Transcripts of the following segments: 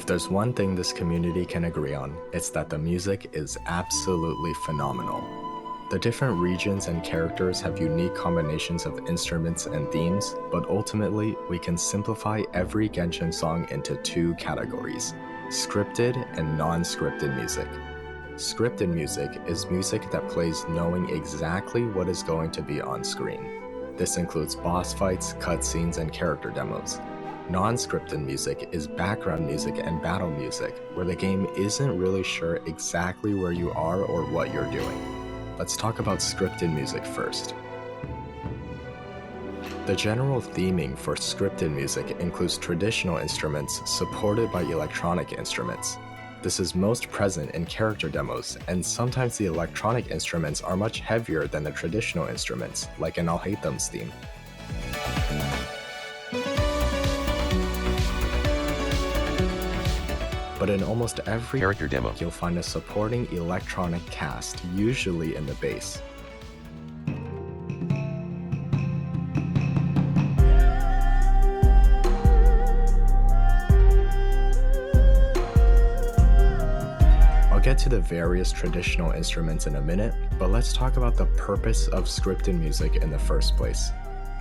there's one thing this community can agree on, it's that the music is absolutely phenomenal. The different regions and characters have unique combinations of instruments and themes, but ultimately, we can simplify every Genshin song into two categories: scripted and non-scripted music. Scripted music is music that plays knowing exactly what is going to be on screen. This includes boss fights, cutscenes, and character demos. Non-scripted music is background music and battle music, where the game isn't really sure exactly where you are or what you're doing. Let's talk about scripted music first. The general theming for scripted music includes traditional instruments supported by electronic instruments. This is most present in character demos, and sometimes the electronic instruments are much heavier than the traditional instruments, like in Alhaitham's theme. But in almost every character demo, you'll find a supporting electronic cast, usually in the bass. I'll get to the various traditional instruments in a minute, but let's talk about the purpose of scripted music in the first place.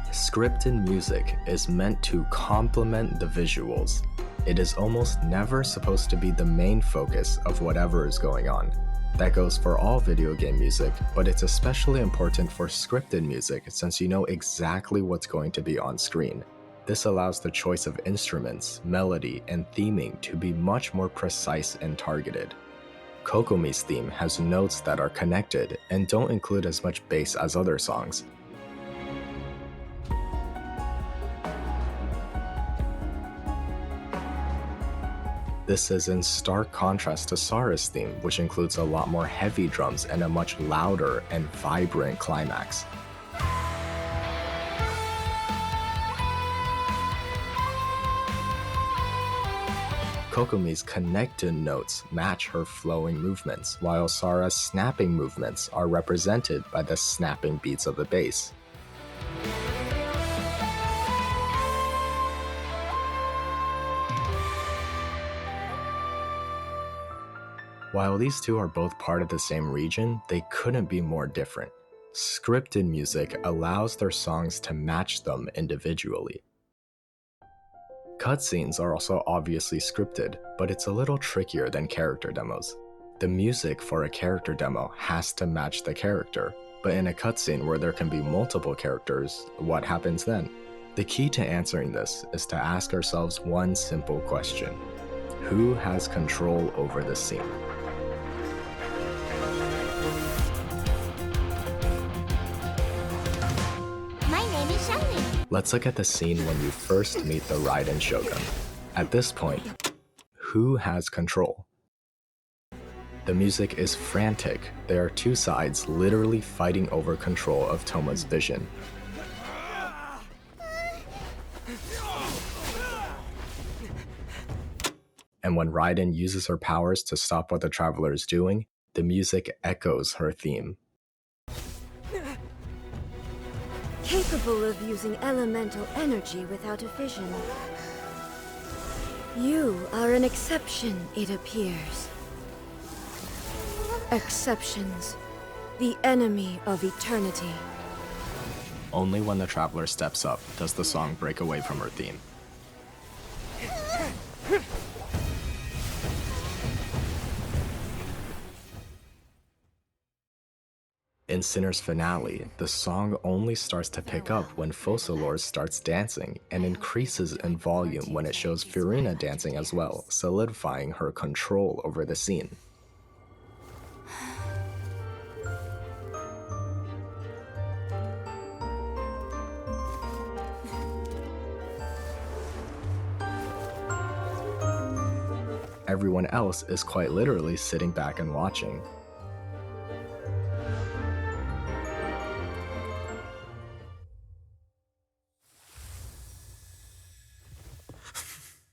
Scripted music is meant to complement the visuals. It is almost never supposed to be the main focus of whatever is going on. That goes for all video game music, but it's especially important for scripted music since you know exactly what's going to be on screen. This allows the choice of instruments, melody, and theming to be much more precise and targeted. Kokomi's theme has notes that are connected and don't include as much bass as other songs. This is in stark contrast to Sara's theme, which includes a lot more heavy drums and a much louder and vibrant climax. Kokomi's connected notes match her flowing movements, while Sara's snapping movements are represented by the snapping beats of the bass. While these two are both part of the same region, they couldn't be more different. Scripted music allows their songs to match them individually. Cutscenes are also obviously scripted, but it's a little trickier than character demos. The music for a character demo has to match the character, but in a cutscene where there can be multiple characters, what happens then? The key to answering this is to ask ourselves one simple question: who has control over the scene? Let's look at the scene when you first meet the Raiden Shogun. At this point, who has control? The music is frantic. There are two sides literally fighting over control of Toma's vision. And when Raiden uses her powers to stop what the traveler is doing, the music echoes her theme. Capable of using elemental energy without a vision. You are an exception, it appears. Exceptions. The enemy of eternity. Only when the traveler steps up does the song break away from her theme. In Sinner's finale, the song only starts to pick up when Focalors starts dancing and increases in volume when it shows Furina dancing as well, solidifying her control over the scene. Everyone else is quite literally sitting back and watching.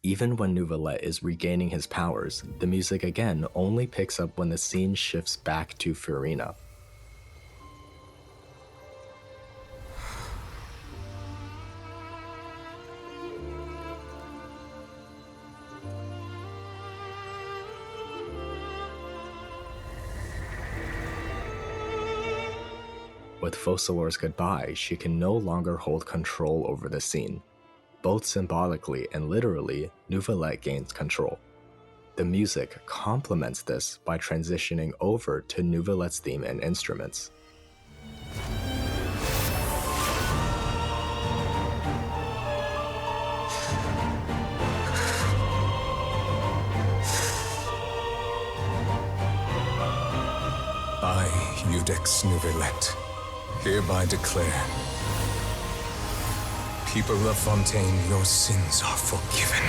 Even when Neuvillette is regaining his powers, the music again only picks up when the scene shifts back to Furina. With Focalor's goodbye, she can no longer hold control over the scene. Both symbolically and literally, Neuvillette gains control. The music complements this by transitioning over to Neuvillette's theme and instruments. I, Ajax Neuvillette, hereby declare, people of Fontaine, your sins are forgiven.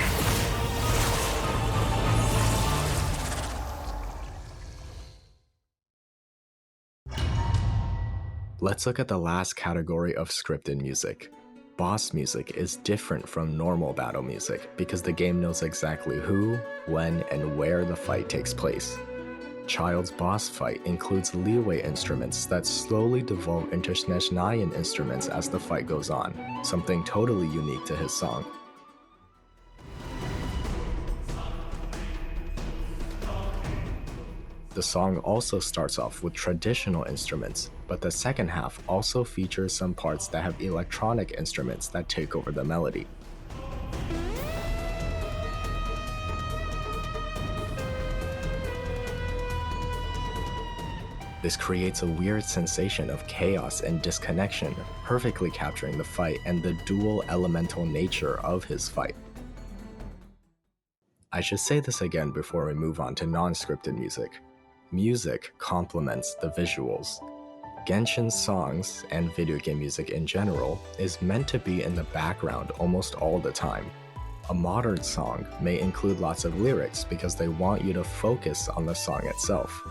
Let's look at the last category of scripted music. Boss music is different from normal battle music because the game knows exactly who, when, and where the fight takes place. Childe's boss fight includes Liyue instruments that slowly devolve into Snezhnayan instruments as the fight goes on, something totally unique to his song. The song also starts off with traditional instruments, but the second half also features some parts that have electronic instruments that take over the melody. This creates a weird sensation of chaos and disconnection, perfectly capturing the fight and the dual elemental nature of his fight. I should say this again before we move on to non-scripted music. Music complements the visuals. Genshin's songs, and video game music in general, is meant to be in the background almost all the time. A modern song may include lots of lyrics because they want you to focus on the song itself.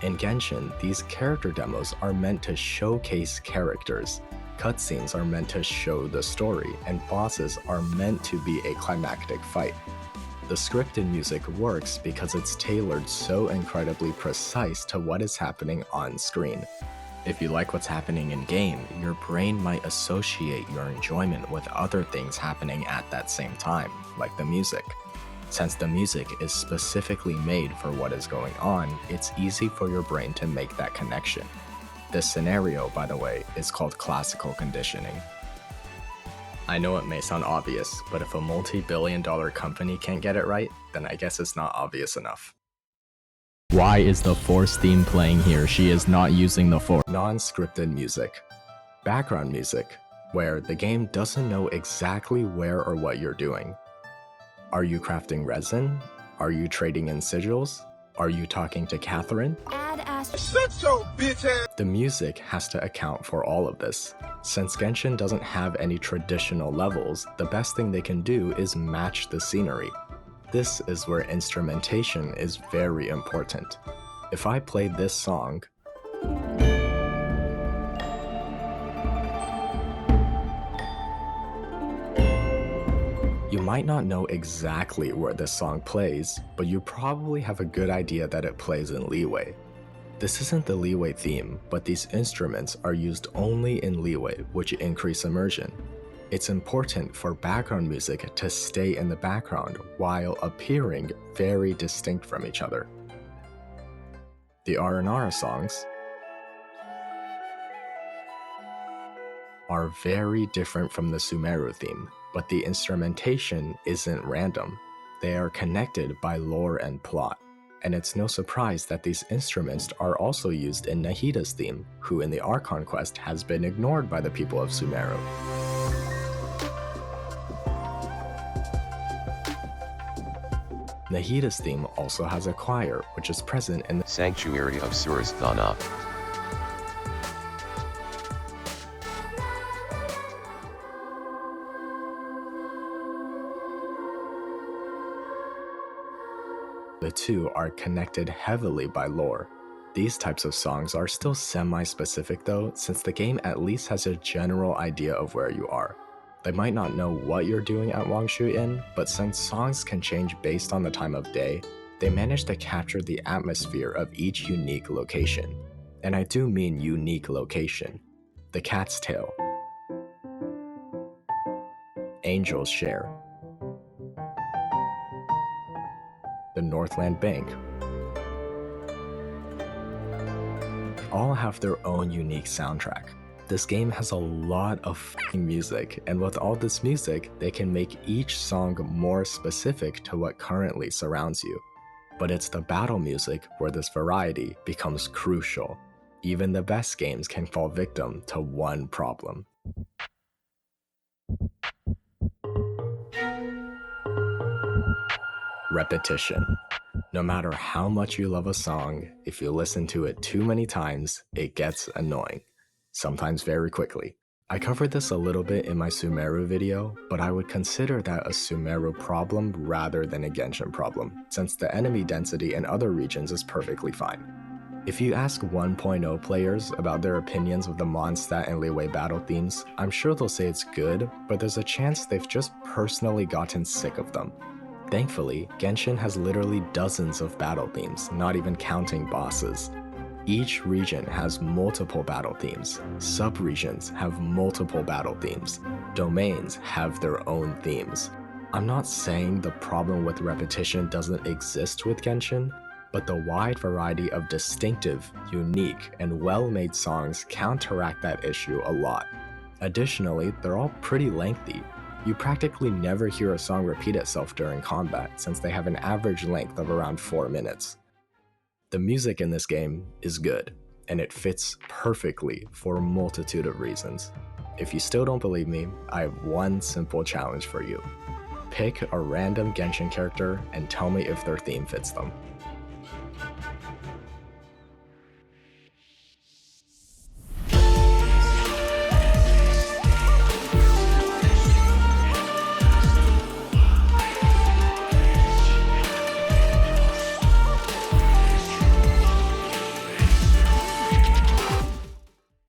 In Genshin, these character demos are meant to showcase characters, cutscenes are meant to show the story, and bosses are meant to be a climactic fight. The scripted music works because it's tailored so incredibly precise to what is happening on screen. If you like what's happening in-game, your brain might associate your enjoyment with other things happening at that same time, like the music. Since the music is specifically made for what is going on, it's easy for your brain to make that connection. This scenario, by the way, is called classical conditioning. I know it may sound obvious, but if a multi-billion-dollar company can't get it right, then I guess it's not obvious enough. Why is the Force theme playing here? She is not using the Force. Non-scripted music. Background music, where the game doesn't know exactly where or what you're doing. Are you crafting resin? Are you trading in sigils? Are you talking to Catherine? Shut your bitch ass! The music has to account for all of this. Since Genshin doesn't have any traditional levels, the best thing they can do is match the scenery. This is where instrumentation is very important. If I played this song, you might not know exactly where this song plays, but you probably have a good idea that it plays in Liyue. This isn't the Liyue theme, but these instruments are used only in Liyue, which increase immersion. It's important for background music to stay in the background while appearing very distinct from each other. The Aranara songs are very different from the Sumeru theme, but the instrumentation isn't random. They are connected by lore and plot. And it's no surprise that these instruments are also used in Nahida's theme, who in the Archon quest has been ignored by the people of Sumeru. Nahida's theme also has a choir, which is present in the Sanctuary of Suras Thana. The two are connected heavily by lore. These types of songs are still semi-specific though, since the game at least has a general idea of where you are. They might not know what you're doing at Wangshu Inn, but since songs can change based on the time of day, they manage to capture the atmosphere of each unique location. And I do mean unique location. The Cat's Tail, Angel's Share, the Northland Bank, all have their own unique soundtrack. This game has a lot of f***ing music, and with all this music, they can make each song more specific to what currently surrounds you. But it's the battle music where this variety becomes crucial. Even the best games can fall victim to one problem. Repetition. No matter how much you love a song, if you listen to it too many times, it gets annoying. Sometimes very quickly. I covered this a little bit in my Sumeru video, but I would consider that a Sumeru problem rather than a Genshin problem, since the enemy density in other regions is perfectly fine. If you ask 1.0 players about their opinions of the Mondstadt and Liyue battle themes, I'm sure they'll say it's good, but there's a chance they've just personally gotten sick of them. Thankfully, Genshin has literally dozens of battle themes, not even counting bosses. Each region has multiple battle themes, sub-regions have multiple battle themes, domains have their own themes. I'm not saying the problem with repetition doesn't exist with Genshin, but the wide variety of distinctive, unique, and well-made songs counteract that issue a lot. Additionally, they're all pretty lengthy. You practically never hear a song repeat itself during combat, since they have an average length of around 4 minutes. The music in this game is good, and it fits perfectly for a multitude of reasons. If you still don't believe me, I have one simple challenge for you. Pick a random Genshin character and tell me if their theme fits them.